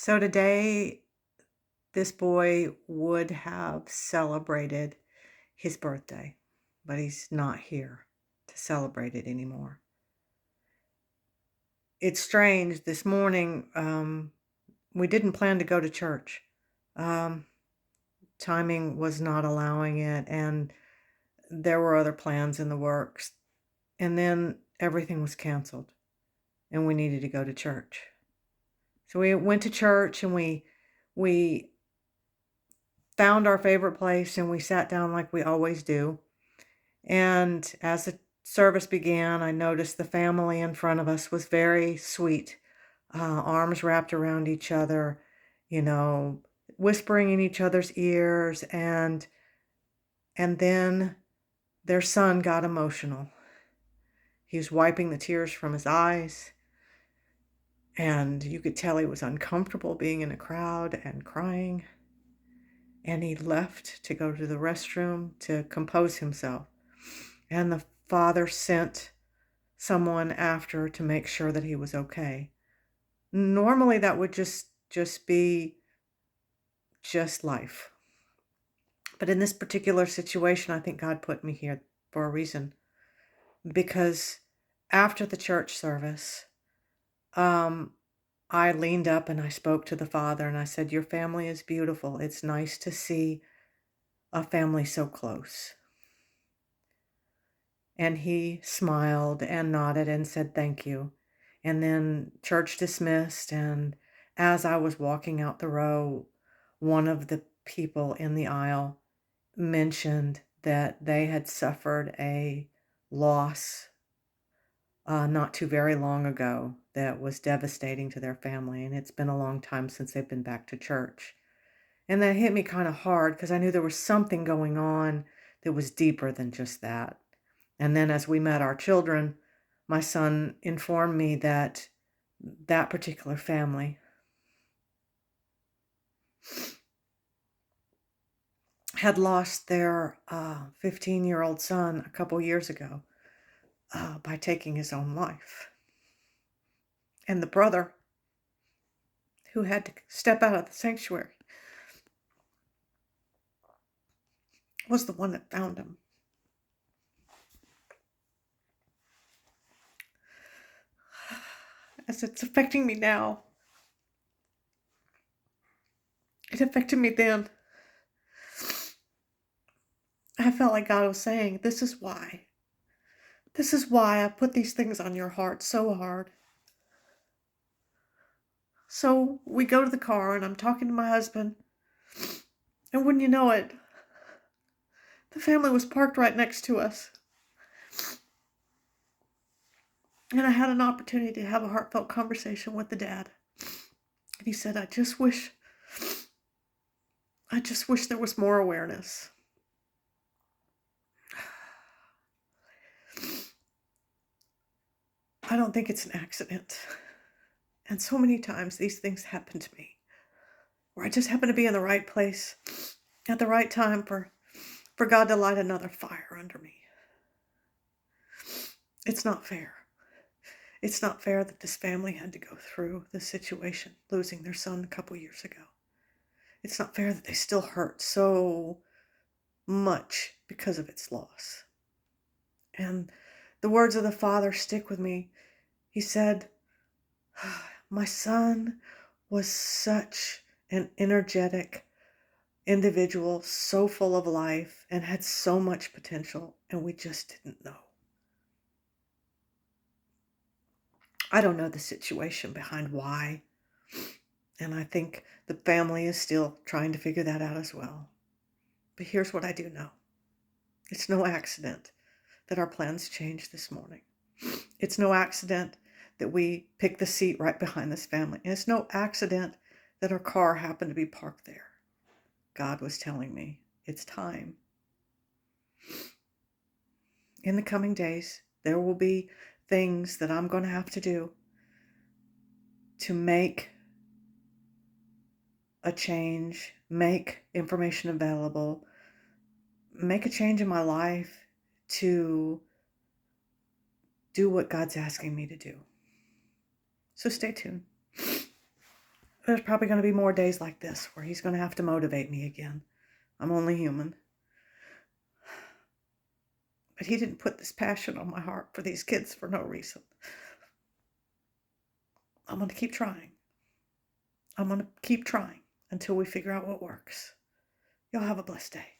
So today, this boy would have celebrated his birthday, but he's not here to celebrate it anymore. It's strange. This morning, we didn't plan to go to church. Um, Timing was not allowing it, and there were other plans in the works. And then everything was canceled, and we needed to go to church. So we went to church, and we found our favorite place, and we sat down like we always do. And as the service began, I noticed the family in front of us was very sweet, arms wrapped around each other, you know, whispering in each other's ears. And then their son got emotional. He was wiping the tears from his eyes, and you could tell he was uncomfortable being in a crowd and crying. And he left to go to the restroom to compose himself. And the father sent someone after to make sure that he was okay. Normally that would just be just life. But in this particular situation, I think God put me here for a reason. Because after the church service, um, I leaned up and I spoke to the father and I said, "Your family is beautiful. It's nice to see a family so close." And he smiled and nodded and said, "Thank you." And then church dismissed. And as I was walking out the row, one of the people in the aisle mentioned that they had suffered a loss not too very long ago that was devastating to their family. And it's been a long time since they've been back to church. And that hit me kind of hard because I knew there was something going on that was deeper than just that. And then as we met our children, my son informed me that that particular family had lost their 15-year-old son a couple years ago by taking his own life. And the brother who had to step out of the sanctuary was the one that found him. As it's affecting me now, it affected me then. I felt like God was saying, this is why. This is why I put these things on your heart so hard. So we go to the car and I'm talking to my husband. And wouldn't you know it, the family was parked right next to us. And I had an opportunity to have a heartfelt conversation with the dad. And he said, I just wish there was more awareness. I don't think it's an accident. And so many times these things happen to me, where I just happen to be in the right place at the right time for God to light another fire under me. It's not fair. It's not fair that this family had to go through this situation, losing their son a couple years ago. It's not fair that they still hurt so much because of its loss. And the words of the father stick with me. He said, my son was such an energetic individual, so full of life and had so much potential, and we just didn't know. I don't know the situation behind why, and I think the family is still trying to figure that out as well. But here's what I do know. It's no accident that our plans changed this morning. It's no accident that we picked the seat right behind this family. And it's no accident that our car happened to be parked there. God was telling me it's time. In the coming days, there will be things that I'm going to have to do to make a change, make information available, make a change in my life to do what God's asking me to do. So stay tuned. There's probably going to be more days like this where he's going to have to motivate me again. I'm only human. But he didn't put this passion on my heart for these kids for no reason. I'm going to keep trying. I'm going to keep trying until we figure out what works. Y'all have a blessed day.